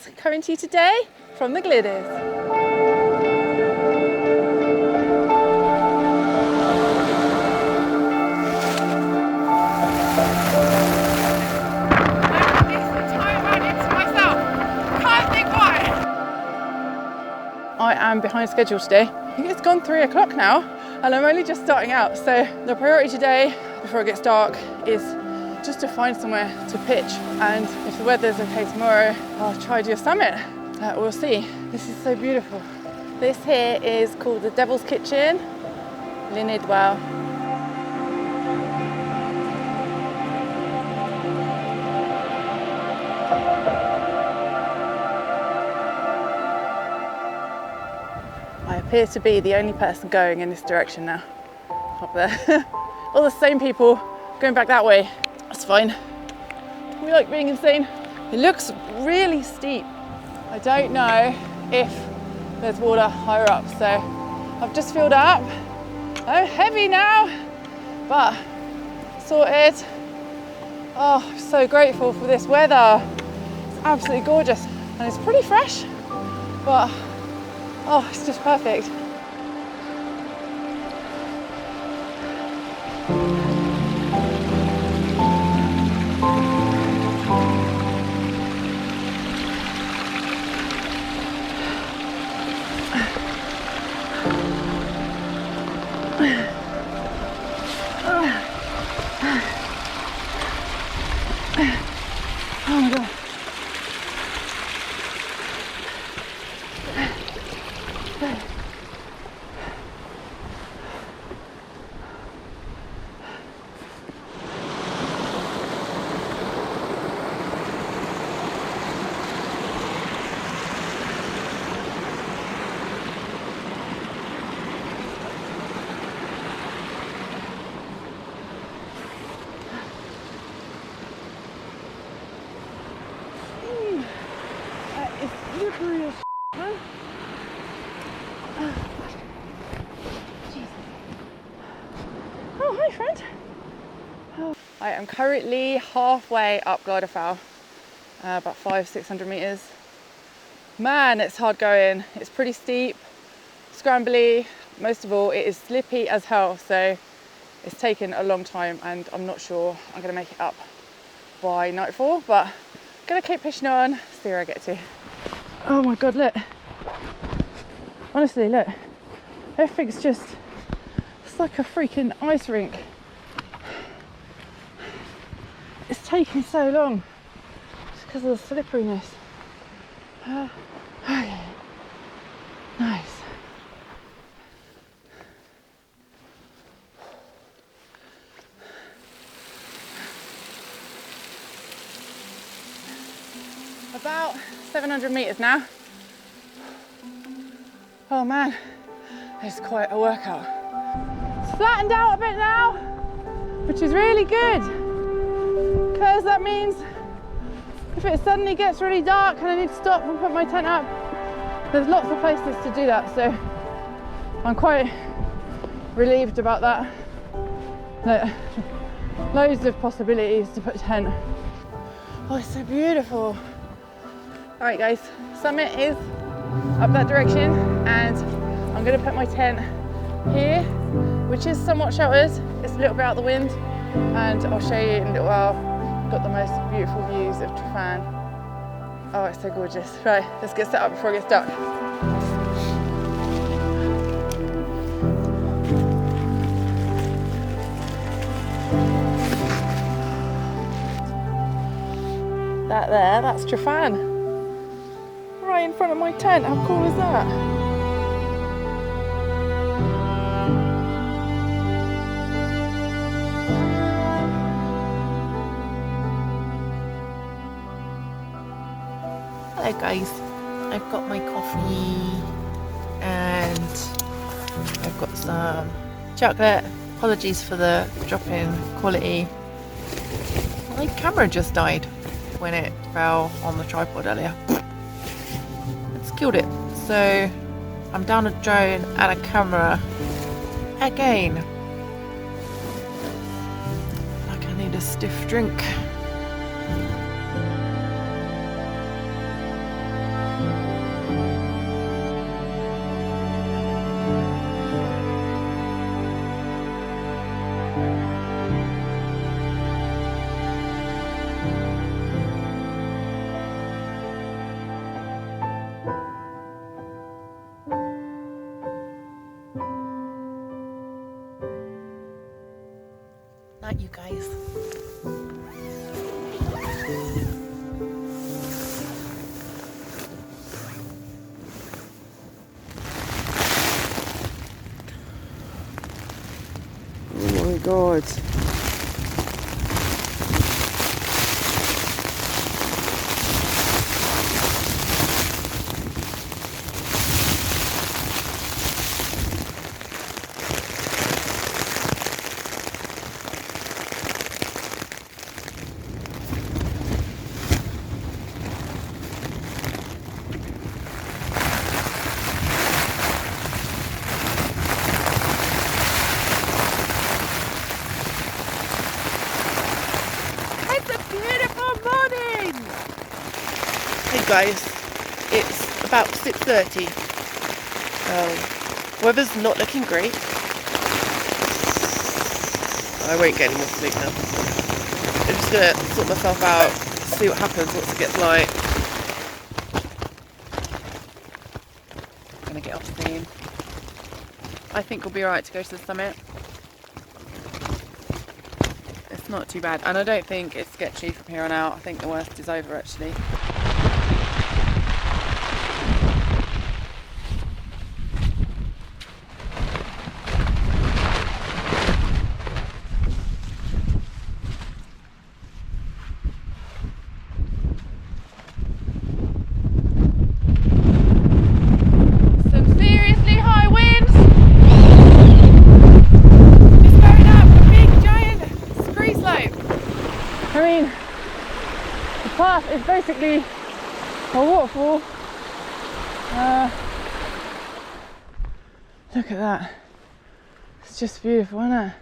Waterfalls, coming to you today from the Glyders. I am behind schedule today. I think it's gone 3 o'clock now and I'm only just starting out. So the priority today, before it gets dark, is just to find somewhere to pitch. And if the weather's okay tomorrow, I'll try to do a summit. We'll see. This is so beautiful. This here is called the Devil's Kitchen, Llyn Idwal. I appear to be the only person going in this direction now, up there. All the same people going back that way. That's fine. We like being insane. It looks really steep. I don't know if there's water higher up, so I've just filled up. I'm heavy now, but sorted. Oh, I'm so grateful for this weather. It's absolutely gorgeous and it's pretty fresh, but oh, it's just perfect. Oh my God. It's slippery as man. Oh, hi friend. Oh. I am currently halfway up Glyder Fawr, about 500-600 meters. Man, it's hard going. It's pretty steep, scrambly. Most of all, it is slippy as hell, so it's taken a long time and I'm not sure I'm gonna make it up by nightfall, but I'm gonna keep pushing on, see where I get to. Oh my God, look. Honestly, look. Everything's just, it's like a freaking ice rink. It's taking so long. It's because of the slipperiness. Okay. Nice. About 700 meters now. Oh man, it's quite a workout. It's flattened out a bit now, which is really good, because that means if it suddenly gets really dark and I need to stop and put my tent up, there's lots of places to do that, so I'm quite relieved about that. Loads of possibilities to put a tent. Oh, it's so beautiful. All right guys, summit is up that direction and I'm gonna put my tent here, which is somewhat sheltered. It's a little bit out the wind and I'll show you in a little while. Got the most beautiful views of Trafan. Oh, it's so gorgeous. Right, let's get set up before it gets dark. That there, that's Trafan. Right in front of my tent, how cool is that? Hello guys, I've got my coffee and I've got some chocolate. Apologies for the drop in quality. My camera just died when it fell on the tripod earlier. It's killed it. So I'm down a drone and a camera again. Like I need a a stiff drink. that, you guys. Oh my god. Hey guys, it's about 6:30. Weather's not looking great. I won't get any more sleep now. I'm just gonna sort myself out, see what happens once it gets light. Gonna get off soon. I think we'll be alright to go to the summit. It's not too bad, and I don't think it's sketchy from here on out. I think the worst is over actually. It's basically a waterfall. Look at that. It's just beautiful, isn't it?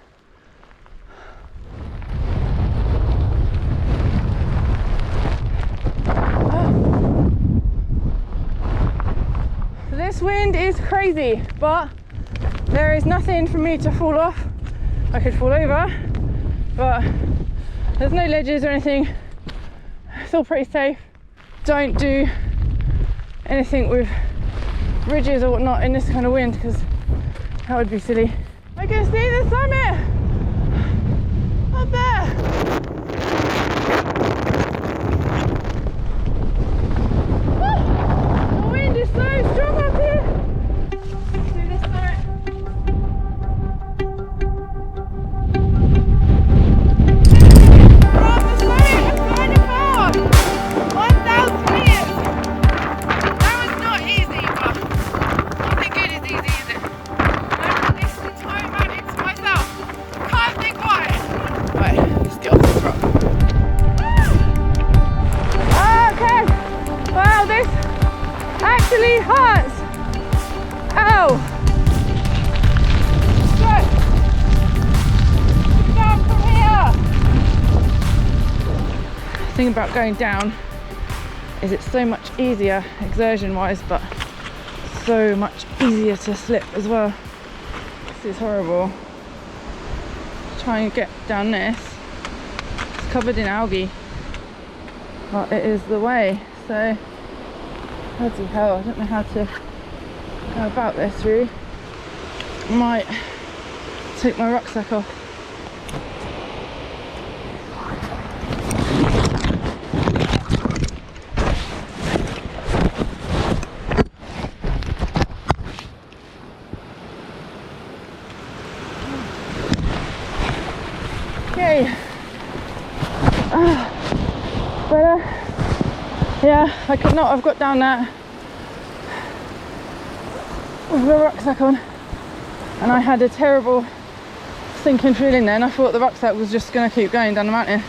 This wind is crazy, but there is nothing for me to fall off. I could fall over, but there's no ledges or anything. It's all pretty safe. Don't do anything with ridges or whatnot in this kind of wind, because that would be silly. I can see the summit up there. Oh, the wind is so strong up here. See this summit? Actually hurts. Ow. So, down from here. The thing about going down is it's so much easier exertion wise, but so much easier to slip as well. This is horrible. Try and get down this. It's covered in algae, but it is the way. So bloody hell, I don't know how to go about this really. I might take my rucksack off. Okay. Better. Yeah, I could not have got down that with the rucksack on, and I had a terrible sinking feeling then. I thought the rucksack was just going to keep going down the mountain.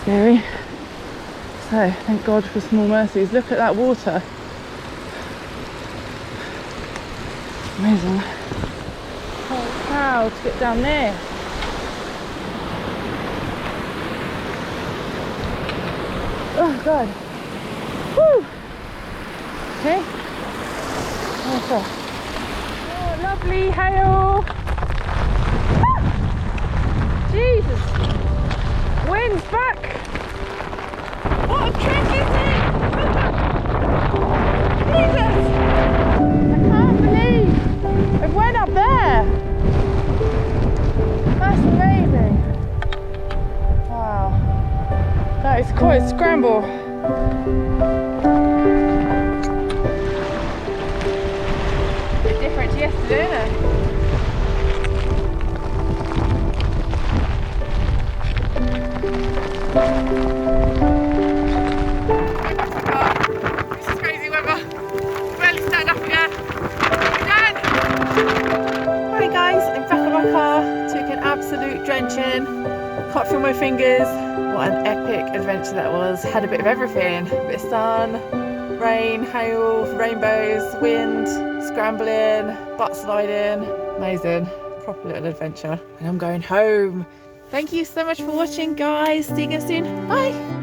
Scary. So, thank God for small mercies. Look at that water. Amazing. Holy cow, to get down there. Oh God. Woo! Okay. Oh, lovely hail. Ah! Jesus. Wind's back. What a trick is it? Jesus. I can't believe it went up there. it's quite a scramble. A bit different to yesterday, isn't it? This is crazy weather. Barely stand up again. Again! Right guys, I'm back at my car. Took an absolute drenching. Can't feel my fingers. What an epic adventure that was. Had a bit of everything. A bit of sun, rain, hail, rainbows, wind, scrambling, butt sliding. Amazing. Proper little adventure. And I'm going home. Thank you so much for watching guys. See you again soon. Bye.